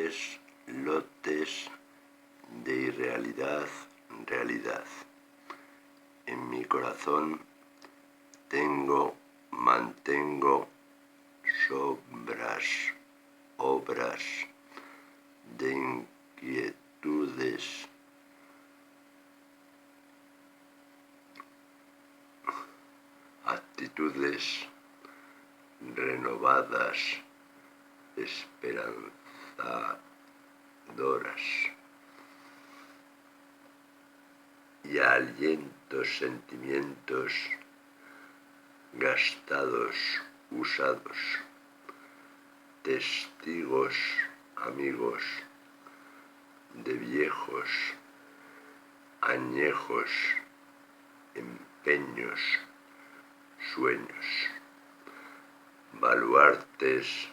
lotes, lotes de irrealidad, realidad. En mi corazón mantengo sobras, obras de inquietudes, actitudes renovadas, esperanzadoras, y alientos sentimientos gastados, usados, testigos, amigos de viejos, añejos, empeños, sueños, baluartes,